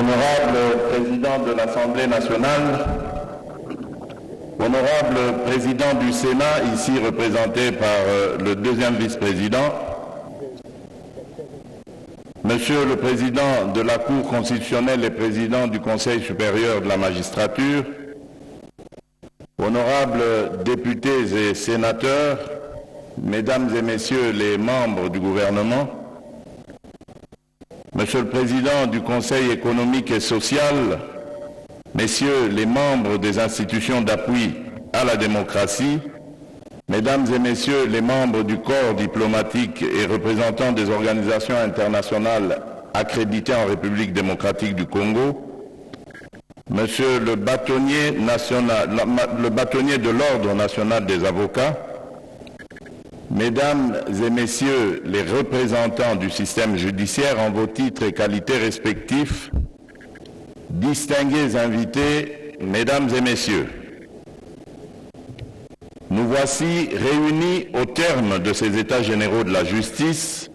Honorable Président de l'Assemblée nationale, Honorable Président du Sénat, ici représenté par le deuxième vice-président, Monsieur le Président de la Cour constitutionnelle et Président du Conseil supérieur de la magistrature, honorables députés et sénateurs, Mesdames et Messieurs les membres du gouvernement, Monsieur le Président du Conseil économique et social, Messieurs les membres des institutions d'appui à la démocratie, Mesdames et Messieurs les membres du corps diplomatique et représentants des organisations internationales accréditées en République démocratique du Congo, Monsieur le bâtonnier de l'Ordre national des avocats, Mesdames et Messieurs les représentants du système judiciaire en vos titres et qualités respectifs, distingués invités, Mesdames et Messieurs, nous voici réunis au terme de ces États généraux de la justice,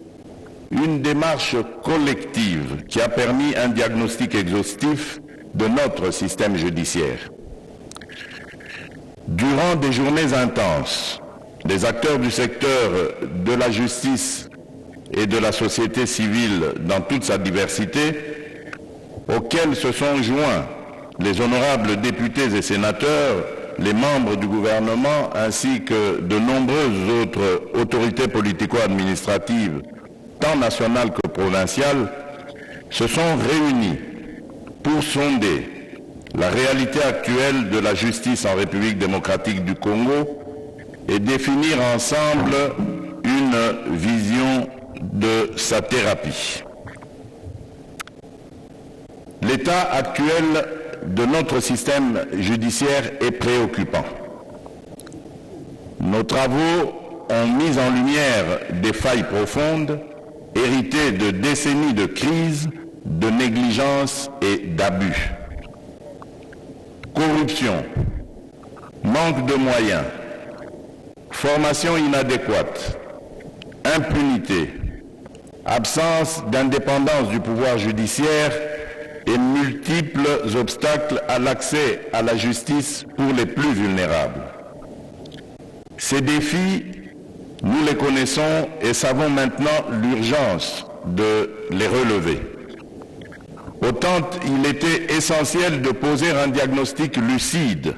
une démarche collective qui a permis un diagnostic exhaustif de notre système judiciaire. Durant des journées intenses, les acteurs du secteur de la justice et de la société civile dans toute sa diversité, auxquels se sont joints les honorables députés et sénateurs, les membres du gouvernement ainsi que de nombreuses autres autorités politico-administratives, tant nationales que provinciales, se sont réunis pour sonder la réalité actuelle de la justice en République démocratique du Congo et définir ensemble une vision de sa thérapie. L'état actuel de notre système judiciaire est préoccupant. Nos travaux ont mis en lumière des failles profondes, héritées de décennies de crise, de négligence et d'abus. Corruption, manque de moyens, formation inadéquate, impunité, absence d'indépendance du pouvoir judiciaire et multiples obstacles à l'accès à la justice pour les plus vulnérables. Ces défis, nous les connaissons et savons maintenant l'urgence de les relever. Autant il était essentiel de poser un diagnostic lucide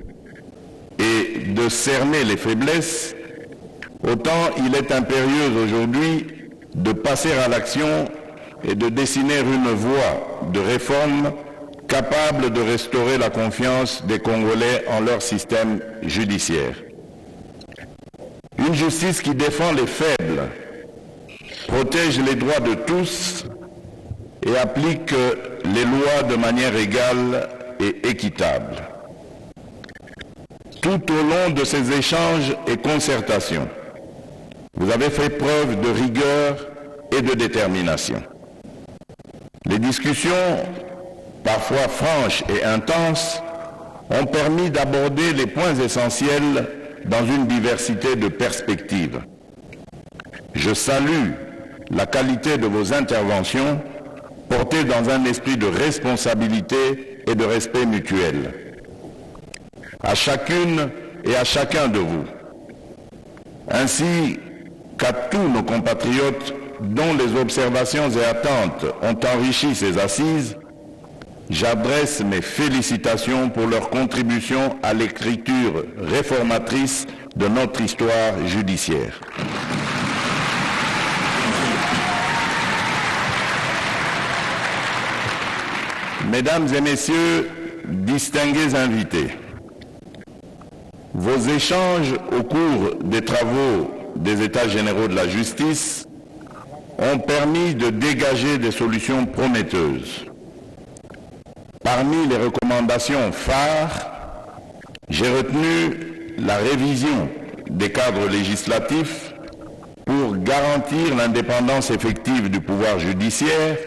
et de cerner les faiblesses, autant il est impérieux aujourd'hui de passer à l'action et de dessiner une voie de réforme capable de restaurer la confiance des Congolais en leur système judiciaire. Une justice qui défend les faibles, protège les droits de tous et applique les lois de manière égale et équitable. Tout au long de ces échanges et concertations, vous avez fait preuve de rigueur et de détermination. Les discussions, parfois franches et intenses, ont permis d'aborder les points essentiels dans une diversité de perspectives. Je salue la qualité de vos interventions portées dans un esprit de responsabilité et de respect mutuel. À chacune et à chacun de vous, ainsi qu'à tous nos compatriotes dont les observations et attentes ont enrichi ces assises, j'adresse mes félicitations pour leur contribution à l'écriture réformatrice de notre histoire judiciaire. Mesdames et Messieurs, distingués invités, vos échanges au cours des travaux des États généraux de la justice ont permis de dégager des solutions prometteuses. Parmi les recommandations phares, j'ai retenu la révision des cadres législatifs pour garantir l'indépendance effective du pouvoir judiciaire,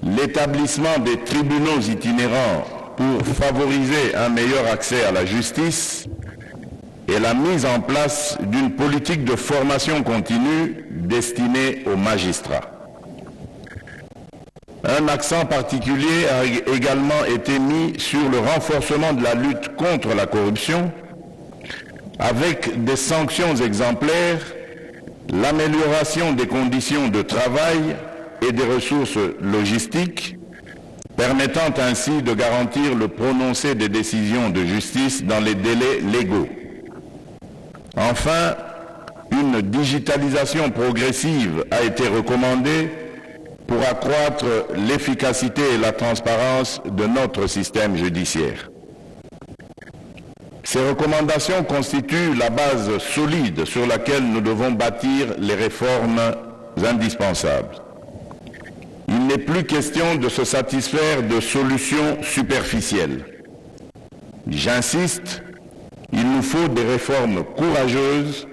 l'établissement des tribunaux itinérants pour favoriser un meilleur accès à la justice et la mise en place d'une politique de formation continue destinée aux magistrats. Un accent particulier a également été mis sur le renforcement de la lutte contre la corruption, avec des sanctions exemplaires, l'amélioration des conditions de travail et des ressources logistiques, permettant ainsi de garantir le prononcé des décisions de justice dans les délais légaux. Enfin, une digitalisation progressive a été recommandée pour accroître l'efficacité et la transparence de notre système judiciaire. Ces recommandations constituent la base solide sur laquelle nous devons bâtir les réformes indispensables. Il n'est plus question de se satisfaire de solutions superficielles. J'insiste, il nous faut des réformes courageuses,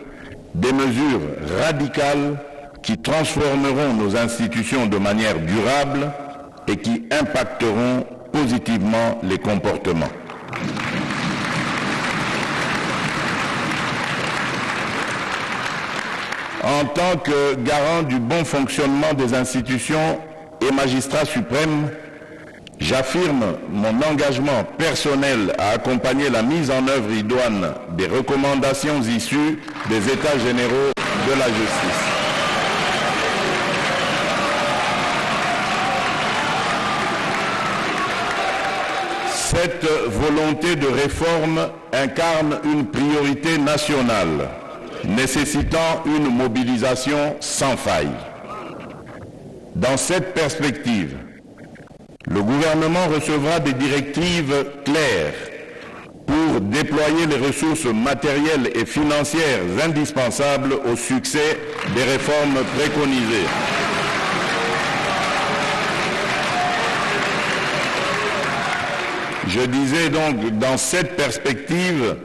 des mesures radicales qui transformeront nos institutions de manière durable et qui impacteront positivement les comportements. En tant que garant du bon fonctionnement des institutions et magistrat suprême, j'affirme mon engagement personnel à accompagner la mise en œuvre idoine des recommandations issues des États généraux de la justice. Cette volonté de réforme incarne une priorité nationale, nécessitant une mobilisation sans faille. Dans cette perspective, le gouvernement recevra des directives claires pour déployer les ressources matérielles et financières indispensables au succès des réformes préconisées. Je disais donc, dans cette perspective,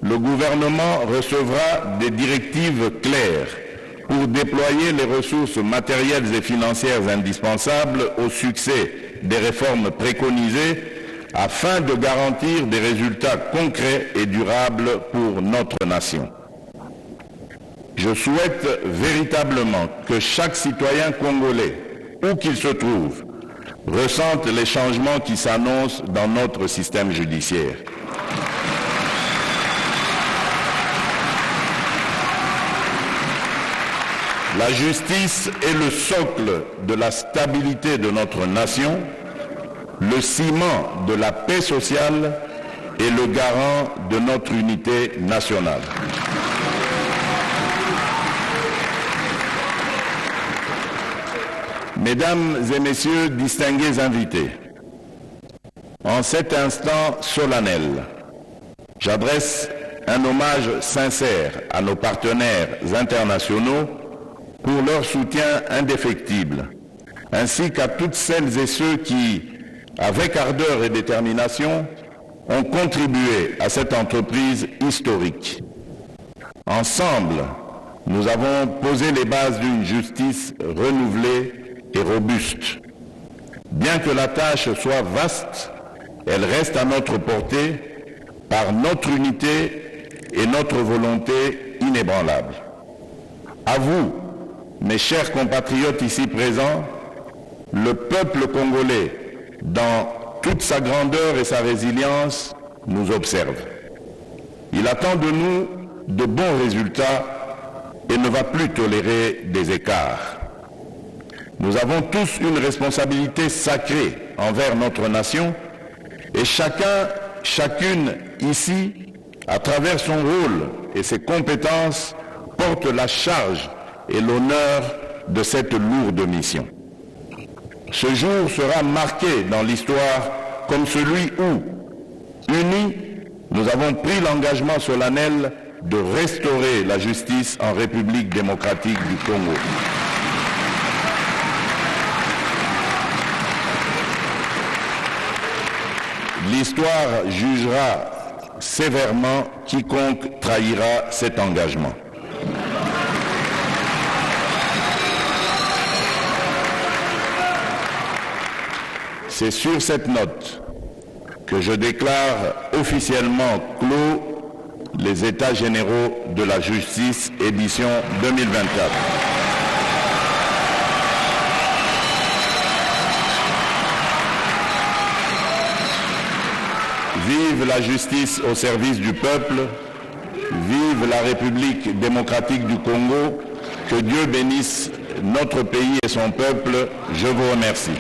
le gouvernement recevra des directives claires pour déployer les ressources matérielles et financières indispensables au succès des réformes préconisées afin de garantir des résultats concrets et durables pour notre nation. Je souhaite véritablement que chaque citoyen congolais, où qu'il se trouve, ressente les changements qui s'annoncent dans notre système judiciaire. La justice est le socle de la stabilité de notre nation, le ciment de la paix sociale et le garant de notre unité nationale. Mesdames et messieurs, distingués invités, en cet instant solennel, j'adresse un hommage sincère à nos partenaires internationaux pour leur soutien indéfectible, ainsi qu'à toutes celles et ceux qui, avec ardeur et détermination, ont contribué à cette entreprise historique. Ensemble, nous avons posé les bases d'une justice renouvelée et robuste. Bien que la tâche soit vaste, elle reste à notre portée par notre unité et notre volonté inébranlable. À vous, mes chers compatriotes ici présents, le peuple congolais, dans toute sa grandeur et sa résilience, nous observe. Il attend de nous de bons résultats et ne va plus tolérer des écarts. Nous avons tous une responsabilité sacrée envers notre nation et chacune ici, à travers son rôle et ses compétences, porte la charge et l'honneur de cette lourde mission. Ce jour sera marqué dans l'histoire comme celui où, unis, nous avons pris l'engagement solennel de restaurer la justice en République démocratique du Congo. L'histoire jugera sévèrement quiconque trahira cet engagement. C'est sur cette note que je déclare officiellement clos les États généraux de la justice édition 2024. Vive la justice au service du peuple. Vive la République démocratique du Congo. Que Dieu bénisse notre pays et son peuple. Je vous remercie.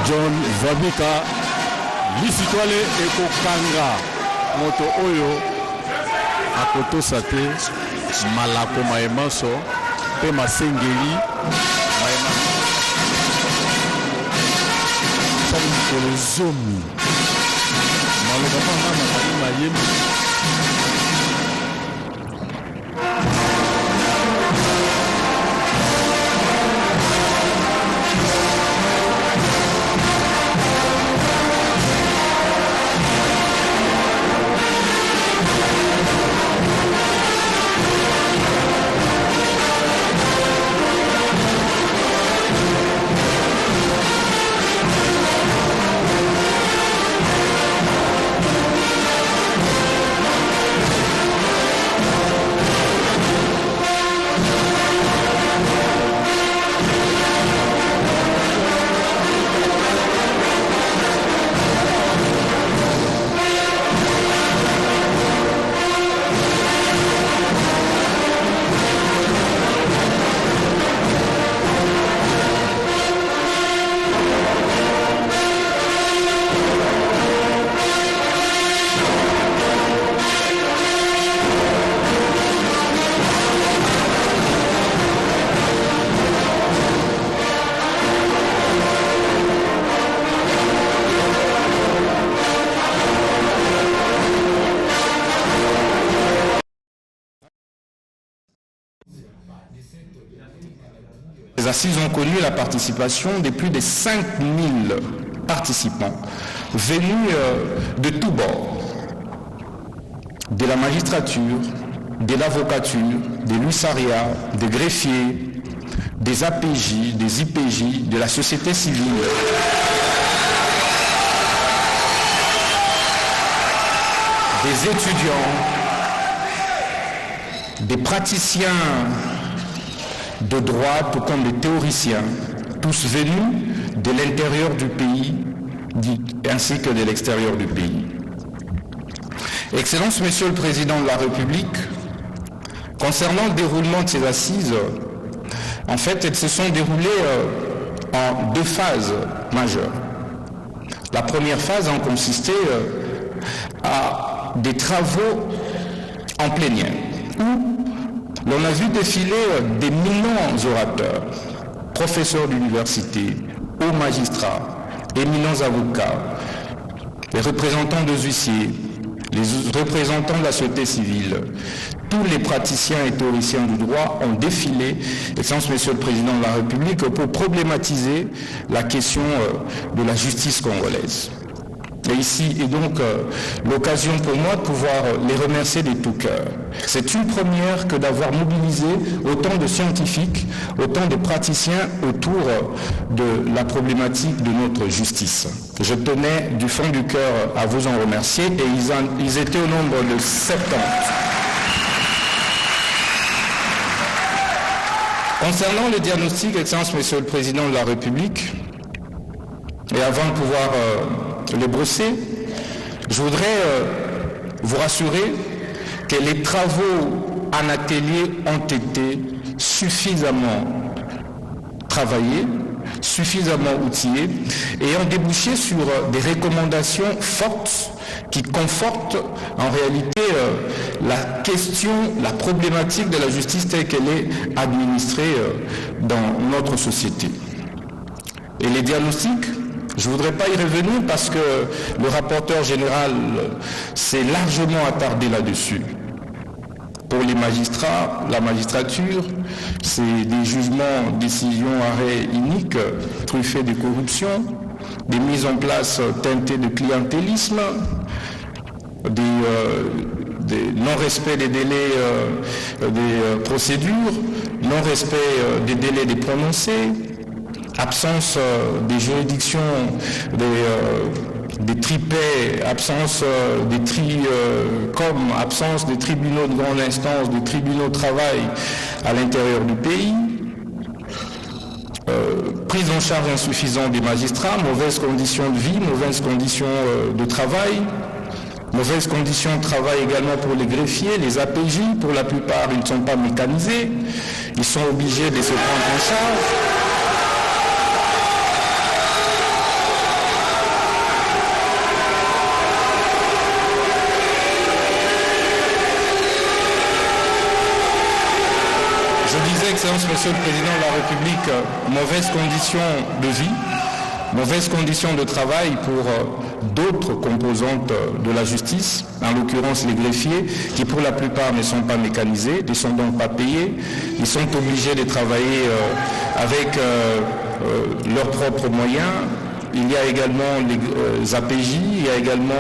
John Zabika lisitwale ekokanga moto oyo akotosa te malako mayemanso pe masengeli mikolo zomi maloba mama makali mayembi. Les assises ont connu la participation de plus de 5000 participants venus de tous bords, de la magistrature, de l'avocature, de l'USARIA, des greffiers, des APJ, des IPJ, de la société civile, des étudiants, des praticiens de droit, tout comme des théoriciens, tous venus de l'intérieur du pays ainsi que de l'extérieur du pays. Excellence, Monsieur le Président de la République, concernant le déroulement de ces assises, en fait, elles se sont déroulées en deux phases majeures. La première phase en consistait à des travaux en plénière, où l'on a vu défiler d'éminents orateurs, professeurs d'université, hauts magistrats, éminents avocats, les représentants des huissiers, les représentants de la société civile. Tous les praticiens et théoriciens du droit ont défilé, Excellence Monsieur le Président de la République, pour problématiser la question de la justice congolaise. Et ici est donc l'occasion pour moi de pouvoir les remercier de tout cœur. C'est une première que d'avoir mobilisé autant de scientifiques, autant de praticiens autour de la problématique de notre justice. Je tenais du fond du cœur à vous en remercier et ils étaient au nombre de 70. Concernant le diagnostic, Excellence Monsieur le Président de la République, et avant de pouvoir le brosser, je voudrais vous rassurer que les travaux en atelier ont été suffisamment travaillés, suffisamment outillés et ont débouché sur des recommandations fortes qui confortent en réalité la question, la problématique de la justice telle qu'elle est administrée dans notre société. Et les diagnostics, je ne voudrais pas y revenir parce que le rapporteur général s'est largement attardé là-dessus. Pour les magistrats, la magistrature, c'est des jugements, décisions, arrêts uniques, truffés de corruption, des mises en place teintées de clientélisme, des non-respect des délais des procédures, non-respect des délais des prononcés, absence des juridictions des tripets, absence des absence des tribunaux de grande instance, des tribunaux de travail à l'intérieur du pays, prise en charge insuffisante des magistrats, mauvaises conditions de vie, mauvaises conditions de travail, mauvaises conditions de travail également pour les greffiers, les APJ, pour la plupart ils ne sont pas mécanisés, ils sont obligés de se prendre en charge. Je disais, Excellence, Monsieur le Président de la République, mauvaises conditions de vie, mauvaises conditions de travail pour d'autres composantes de la justice, en l'occurrence les greffiers, qui pour la plupart ne sont pas mécanisés, ne sont donc pas payés, ils sont obligés de travailler avec leurs propres moyens. Il y a également les APJ, il y a également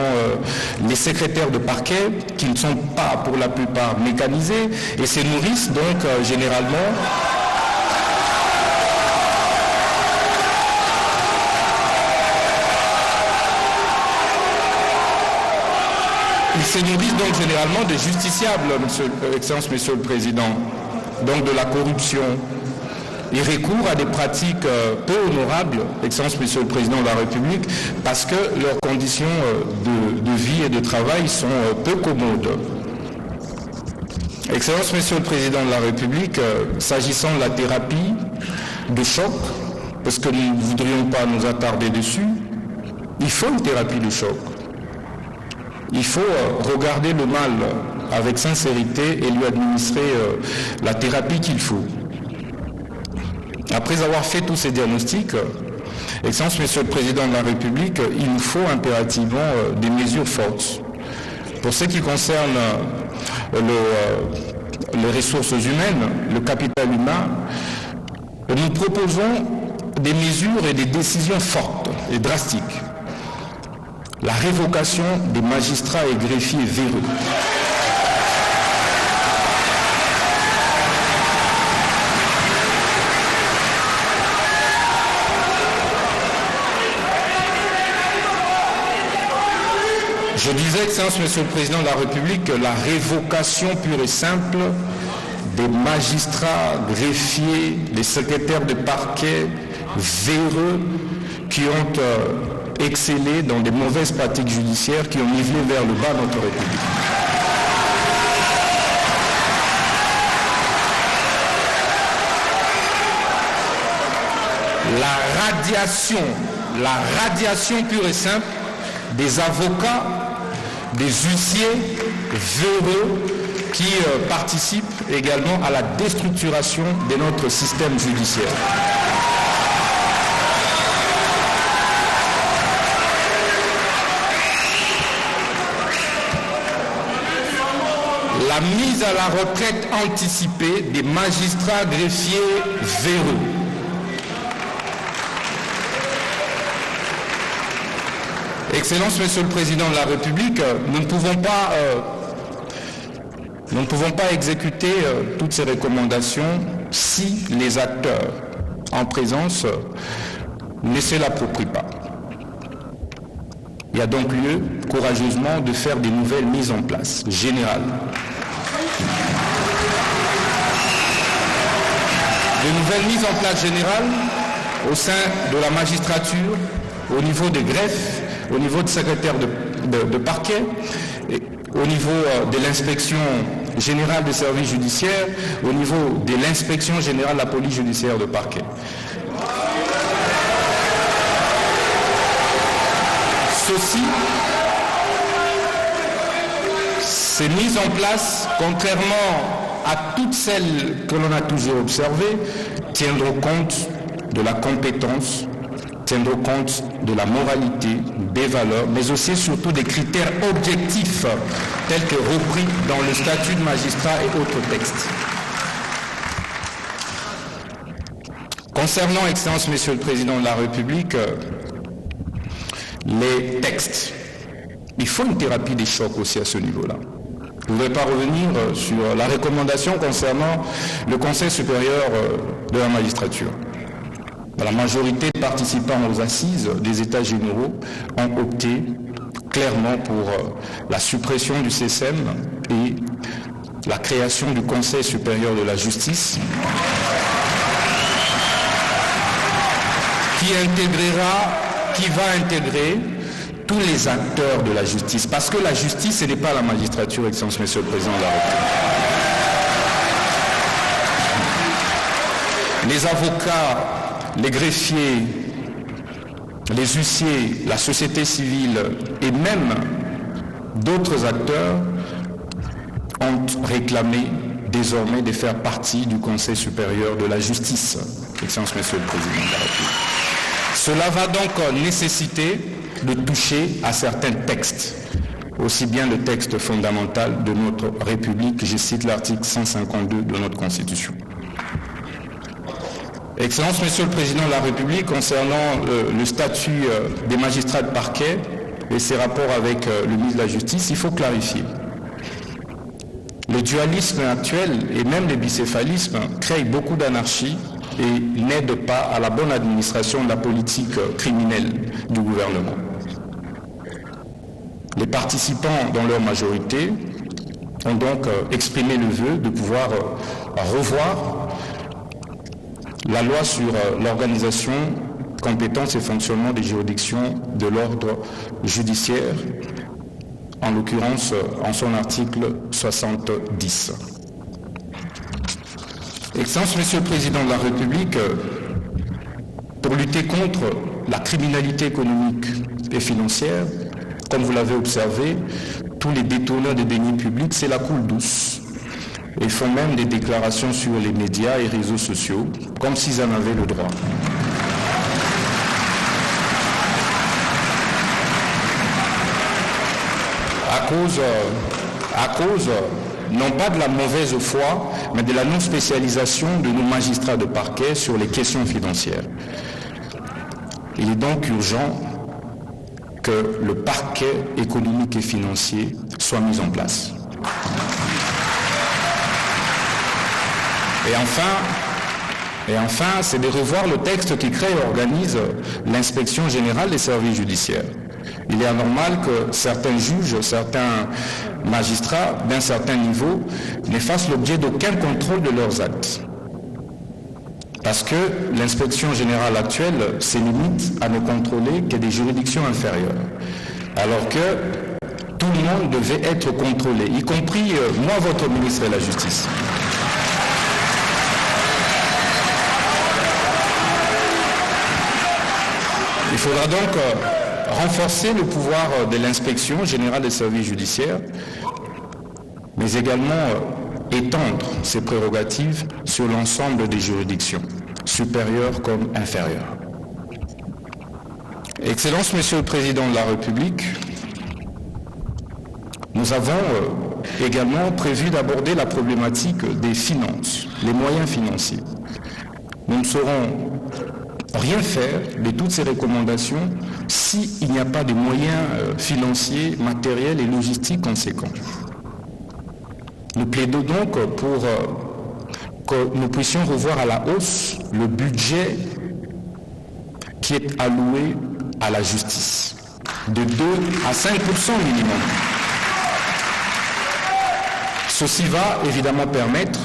les secrétaires de parquet qui ne sont pas pour la plupart mécanisés et se nourrissent donc généralement des justiciables, Excellence, Monsieur le Président, donc de la corruption. Ils recourent à des pratiques peu honorables, Excellence, Monsieur le Président de la République, parce que leurs conditions de vie et de travail sont peu commodes. Excellence, Monsieur le Président de la République, s'agissant de la thérapie de choc, parce que nous ne voudrions pas nous attarder dessus, il faut une thérapie de choc. Il faut regarder le mal avec sincérité et lui administrer la thérapie qu'il faut. Après avoir fait tous ces diagnostics, Excellence, Monsieur le Président de la République, il nous faut impérativement des mesures fortes. Pour ce qui concerne les ressources humaines, le capital humain, nous proposons des mesures et des décisions fortes et drastiques. La révocation des magistrats et greffiers véreux. Je disais, Excellence, Monsieur le Président de la République, que la révocation pure et simple des magistrats, greffiers, des secrétaires de parquet véreux qui ont excellé dans des mauvaises pratiques judiciaires qui ont nivelé vers le bas notre République. La radiation pure et simple des avocats, des huissiers véreux qui participent également à la déstructuration de notre système judiciaire. La mise à la retraite anticipée des magistrats greffiers véreux. Excellence, Monsieur le Président de la République, nous ne pouvons pas exécuter toutes ces recommandations si les acteurs en présence ne se l'approprient pas. Il y a donc lieu, courageusement, de faire des nouvelles mises en place générales. De nouvelles mises en place générales au sein de la magistrature, au niveau des greffes, au niveau de secrétaire de parquet, et au niveau de l'inspection générale des services judiciaires, au niveau de l'inspection générale de la police judiciaire de parquet. Ceci, ces mises en place, contrairement à toutes celles que l'on a toujours observées, tiendront compte de la compétence, tiendront compte de la moralité, des valeurs, mais aussi surtout des critères objectifs tels que repris dans le statut de magistrat et autres textes. Concernant, Excellence, Monsieur le Président de la République, les textes, il faut une thérapie des chocs aussi à ce niveau-là. Je ne voudrais pas revenir sur la recommandation concernant le Conseil supérieur de la magistrature. La majorité de participants aux assises des États généraux ont opté clairement pour la suppression du CSM et la création du Conseil supérieur de la justice qui va intégrer tous les acteurs de la justice. Parce que la justice, ce n'est pas la magistrature, Excellence, Monsieur le Président de la République. Les avocats, les greffiers, les huissiers, la société civile et même d'autres acteurs ont réclamé désormais de faire partie du Conseil supérieur de la justice, Excellence, Monsieur le Président de la République. Cela va donc nécessiter de toucher à certains textes, aussi bien le texte fondamental de notre République, je cite l'article 152 de notre Constitution. Excellence, Monsieur le Président de la République, concernant le statut des magistrats de parquet et ses rapports avec le ministre de la Justice, il faut clarifier. Le dualisme actuel et même le bicéphalisme créent beaucoup d'anarchie et n'aident pas à la bonne administration de la politique criminelle du gouvernement. Les participants, dans leur majorité, ont donc exprimé le vœu de pouvoir revoir la loi sur l'organisation, compétence et fonctionnement des juridictions de l'ordre judiciaire, en l'occurrence en son article 70. Excellence, Monsieur le Président de la République, pour lutter contre la criminalité économique et financière, comme vous l'avez observé, tous les détourneurs des deniers publics, c'est la coule douce. Ils font même des déclarations sur les médias et réseaux sociaux, comme s'ils en avaient le droit. À cause non pas de la mauvaise foi, mais de la non-spécialisation de nos magistrats de parquet sur les questions financières. Il est donc urgent que le parquet économique et financier soit mis en place. Et enfin, c'est de revoir le texte qui crée et organise l'inspection générale des services judiciaires. Il est anormal que certains juges, certains magistrats d'un certain niveau ne fassent l'objet d'aucun contrôle de leurs actes. Parce que l'inspection générale actuelle se limite à ne contrôler que des juridictions inférieures. Alors que tout le monde devait être contrôlé, y compris moi, votre ministre de la Justice. Il faudra donc renforcer le pouvoir de l'inspection générale des services judiciaires, mais également étendre ses prérogatives sur l'ensemble des juridictions, supérieures comme inférieures. Excellence, Monsieur le Président de la République, nous avons également prévu d'aborder la problématique des finances, les moyens financiers. Nous ne saurons rien faire de toutes ces recommandations s'il n'y a pas de moyens financiers, matériels et logistiques conséquents. Nous plaidons donc pour que nous puissions revoir à la hausse le budget qui est alloué à la justice, de 2 à 5% minimum. Ceci va évidemment permettre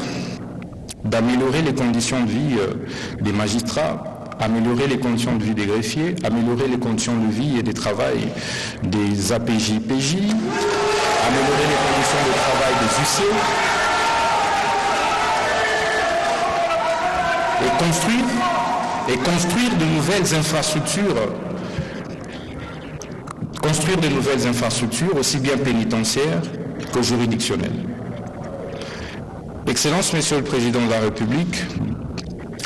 d'améliorer les conditions de vie des magistrats, améliorer les conditions de vie des greffiers, améliorer les conditions de vie et de travail des APJ-PJ, améliorer les conditions de travail des huissiers et construire de nouvelles infrastructures, aussi bien pénitentiaires que juridictionnelles. Excellence, Monsieur le Président de la République,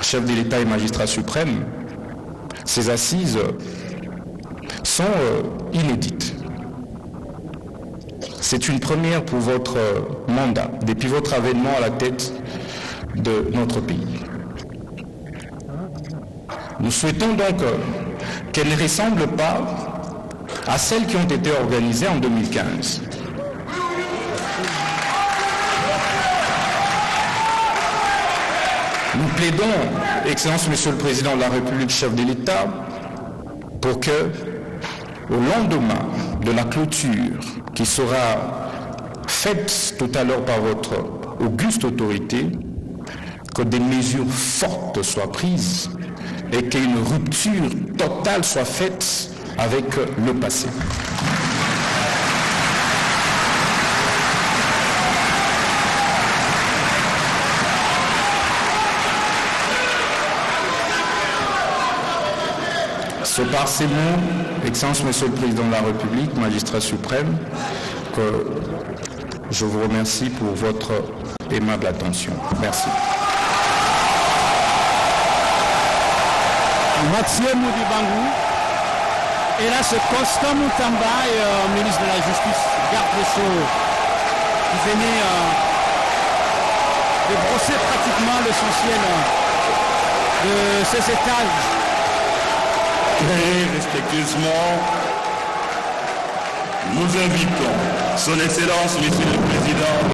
chef de l'État et magistrat suprême, ces assises sont inédites. C'est une première pour votre mandat, depuis votre avènement à la tête de notre pays. Nous souhaitons donc qu'elles ne ressemblent pas à celles qui ont été organisées en 2015. Nous plaidons, Excellence Monsieur le Président de la République, chef de l'État, pour que, au lendemain de la clôture qui sera faite tout à l'heure par votre auguste autorité, que des mesures fortes soient prises et qu'une rupture totale soit faite avec le passé. C'est par ces mots, Excellence Monsieur le Président de la République, magistrat suprême, que je vous remercie pour votre aimable attention. Merci. Mathieu Moudi-Bangou. Et là, c'est Constant Moutamba, ministre de la Justice, garde des Sceaux, qui venait de brosser pratiquement l'essentiel de ces étages. Très respectueusement, nous invitons Son Excellence, Monsieur le Président,